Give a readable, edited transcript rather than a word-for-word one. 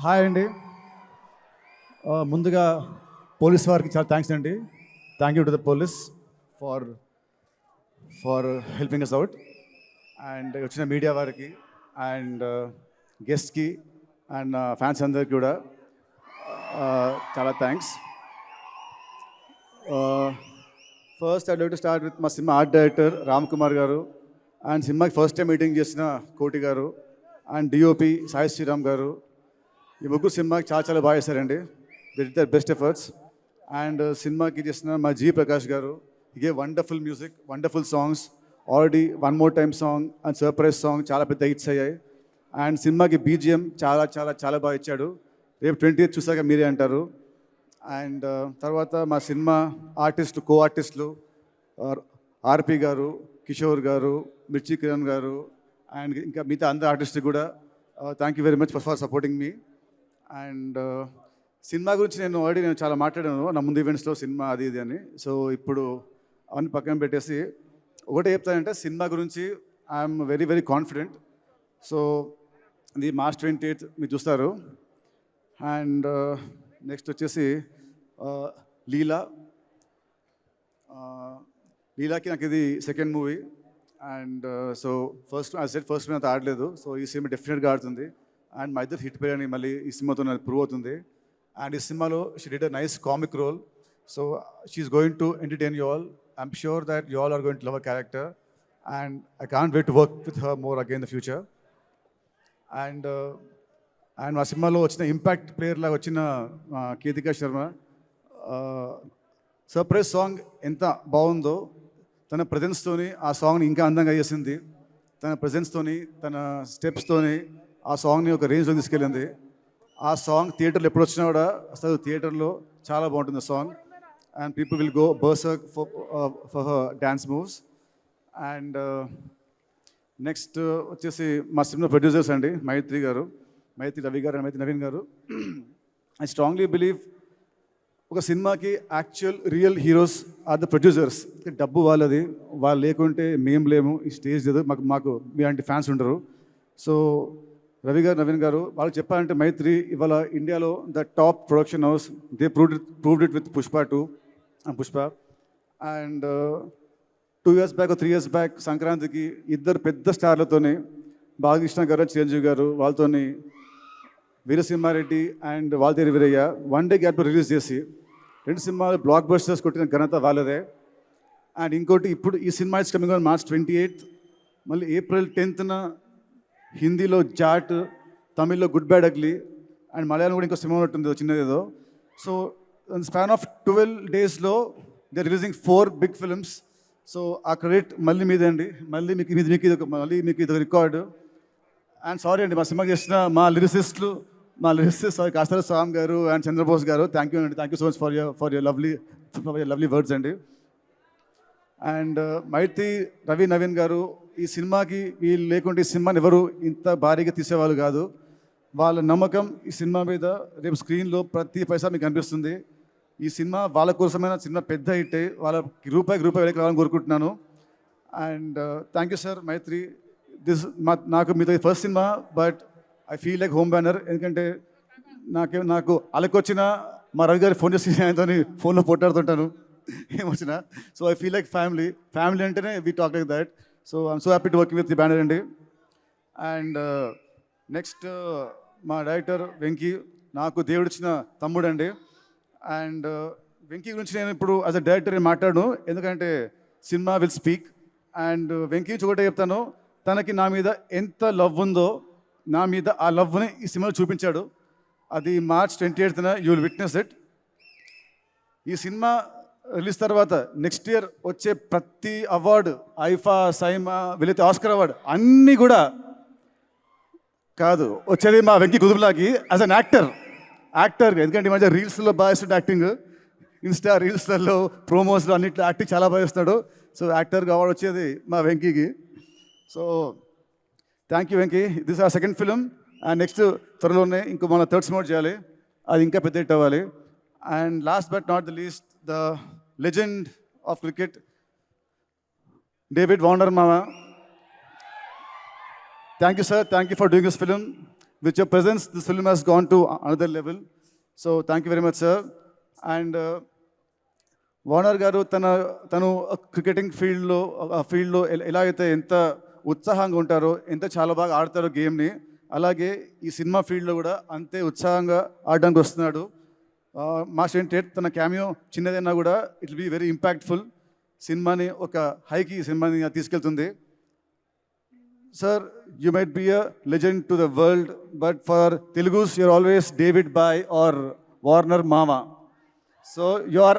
Hi అండి. ముందుగా police వారికి చాలా థ్యాంక్స్ అండి. Thank you to the police for for helping us out. And వచ్చిన మీడియా వారికి అండ్ గెస్ట్కి అండ్ ఫ్యాన్స్ అందరికి కూడా చాలా thanks. First I like to start with మా cinema art director Ram Kumar గారు అండ్ సినిమాకి ఫస్ట్ టైం మీటింగ్ చేసిన కోటి గారు అండ్ డిఓపి సాయి శ్రీరామ్ గారు. ఈ ముగ్గురు సినిమాకి చాలా బాగా చేశారండి. They did their best efforts. And సినిమాకి చేసిన మా జీ ప్రకాష్ గారు, ఇగే wonderful music, wonderful songs. Already one more time song and surprise song చాలా పెద్ద హిట్స్ అయ్యాయి. అండ్ సినిమాకి బీజిఎం చాలా బాగా ఇచ్చాడు. రేపు 20th చూసాక మీరే అంటారు. అండ్ తర్వాత మా సినిమా ఆర్టిస్టులు, కో ఆర్టిస్టులు ఆర్పి గారు, కిషోర్ గారు, మిర్చి కిరణ్ గారు అండ్ ఇంకా మిగతా అందరు ఆర్టిస్టులు కూడా thank you very much for supporting me. And cinema గురించి నేను చాలా మాట్లాడాను నా ముందు ఈవెంట్స్లో, సినిమా అది ఇది అని. సో ఇప్పుడు అవన్నీ పక్కన పెట్టేసి ఒకటే చెప్తానంటే, సినిమా గురించి ఐఎమ్ వెరీ కాన్ఫిడెంట్. సో ఇది March 28th మీరు చూస్తారు. అండ్ నెక్స్ట్ వచ్చేసి లీలాకి నాకు ఇది second movie. And so first movie అంత ఆడలేదు. సో ఈ సినిమా డెఫినెట్గా ఆడుతుంది. అండ్ మా ఇద్దరు హిట్ పేరు అని మళ్ళీ ఈ సినిమాతో నాకు ప్రూవ్ అవుతుంది. అండ్ ఈ సినిమాలో she did a nice comic role. So she's going to entertain you all. I'm sure that you all are going to love a character. And I can't wait to work with her more again in the future. And మా సినిమాలో వచ్చిన impact player లాగా వచ్చిన కీర్తికా Sharma, surprise song ఎంత బాగుందో, తన ప్రజెన్స్తోని ఆ సాంగ్ని ఇంకా అందంగా చేసింది. తన ప్రజెన్స్తోని, తన స్టెప్స్తోని ఆ సాంగ్ని ఒక రేంజ్లో తీసుకెళ్ళింది. ఆ సాంగ్ థియేటర్లో ఎప్పుడు వచ్చినా కూడా అసలు థియేటర్లో చాలా బాగుంటుంది ఆ song. And people will go berserk for her dance moves. And next వచ్చేసి మా సినిమా ప్రొడ్యూసర్స్ అండి, మైత్రి గారు, మైత్రి రవి గారు అండ్ మైత్రి నవీన్ గారు. ఐ స్ట్రాంగ్లీ బిలీవ్ ఒక సినిమాకి actual real heroes are the producers. డబ్బు వాళ్ళది, వాళ్ళు లేకుంటే మేము లేము, ఈ స్టేజ్ లేదు, మాకు మీలాంటి ఫ్యాన్స్ ఉండరు. సో రవి గారు, నవీన్ గారు వాళ్ళు చెప్పాలంటే, మైత్రి ఇవాళ ఇండియాలో the top production house. They proved it with Pushpa 2 and Pushpa. And 2 years back 3 years back సంక్రాంతికి ఇద్దరు పెద్ద స్టార్లతోని, బాలకృష్ణ గారు, చిరంజీవి గారు, వాళ్ళతోని Veera Simha Reddy and Waltair Veerayya one day గ్యాప్లో రిలీజ్ చేసి 2 సినిమాలు బ్లాక్ బస్టర్స్ కొట్టిన ఘనత వాళ్ళదే. అండ్ ఇంకోటి ఇప్పుడు ఈ cinema is coming on March 28th. మళ్ళీ April 10th హిందీలో జాట్, తమిళ్లో good bad ugly and Malayalam కూడా ఇంకో సినిమా ఉంటుంది చిన్నదేదో. సో స్పాన్ ఆఫ్ 12 daysలో they releasing 4 big films. So ఆ క్రెడిట్ మళ్ళీ మీదే అండి. మళ్ళీ మీకు ఇది రికార్డు. అండ్ సారీ అండి, మా సినిమా చేసిన మా లిరిసిస్ట్ కాస్తర స్వామి గారు అండ్ చంద్రబోస్ గారు, థ్యాంక్ యూ అండి. Thank you so much for your lovely words అండి. అండ్ మైత్రి రవి నవీన్ గారు, ఈ సినిమాకి వీళ్ళు లేకుంటే ఈ సినిమాని ఎవరు ఇంత భారీగా తీసేవాళ్ళు కాదు. వాళ్ళ నమ్మకం ఈ సినిమా మీద రేపు స్క్రీన్లో ప్రతి పైసా మీకు కనిపిస్తుంది. ఈ సినిమా వాళ్ళ కోసమైన సినిమా పెద్ద హిట్, వాళ్ళకి రూపాయికి వెళ్ళి రావాలని కోరుకుంటున్నాను. అండ్ థ్యాంక్ యూ సార్ మైత్రి. నాకు మీతో first cinema, but I feel like home banner. ఎందుకంటే నాకు అలకొచ్చిన మా రవి గారి ఫోన్ చేసి ఆయనతో ఫోన్లో పొట్టాడుతుంటాను ఏమొచ్చినా. So I feel like family అంటేనే we talk like that. So I'm so happy to working with the banner అండి. అండ్ నెక్స్ట్ మా డైరెక్టర్ వెంకీ, నాకు దేవుడిచ్చిన తమ్ముడు అండి. అండ్ వెంకీ గురించి నేను ఇప్పుడు యాజ్ అ డైరెక్టర్ మాట్లాడను, ఎందుకంటే cinema will speak. And Venky నుంచి ఒకటే చెప్తాను, తనకి నా మీద ఎంత లవ్ ఉందో, నా మీద ఆ లవ్ని ఈ సినిమాలో చూపించాడు. అది March 28th you will witness it. ఈ సినిమా రిలీజ్ తర్వాత నెక్స్ట్ ఇయర్ వచ్చే ప్రతి అవార్డు, ఐఫా, సైమా, వీలైతే ఆస్కర్ అవార్డు అన్నీ కూడా కాదు, వచ్చేది మా వెంకీ కుదుపులాకి యాజ్ అన్ యాక్టర్. ఎందుకంటే ఈ మధ్య రీల్స్లో బాగా ఇస్తాడు యాక్టింగ్, ఇన్స్టా రీల్స్లలో, ప్రోమోస్లో అన్నిట్లో యాక్టింగ్ చాలా బాగా ఇస్తాడు. సో యాక్టర్గా అవార్డు వచ్చేది మా వెంకీకి. So thank you Venky. This are second film. And next త్వరలోనే ఇంకో మన థర్డ్ సినిమా చేయాలి, అది ఇంకా పెద్ద హిట్ అవ్వాలి. And last but not the least, the legend of cricket David Warner మామ. Thank you sir, thank you for doing this film. with your presence, this film has gone to another level. So thank you very much, sir. And Warner గారు తను cricketing ఫీల్డ్లో ఎలా అయితే ఎంత ఉత్సాహంగా ఉంటారో, ఎంత చాలా బాగా ఆడతారో గేమ్ని, అలాగే ఈ సినిమా ఫీల్డ్లో కూడా అంతే ఉత్సాహంగా ఆడడానికి వస్తున్నాడు. మాస్ ఏంటేట్ తన క్యామియో చిన్నదైనా కూడా it will be very impactful. సినిమాని ఒక హైకి సినిమాని తీసుకెళ్తుంది. Sir, you might be a legend to the world, but for Telugus, you're always David Bhai or Warner Mama. So you are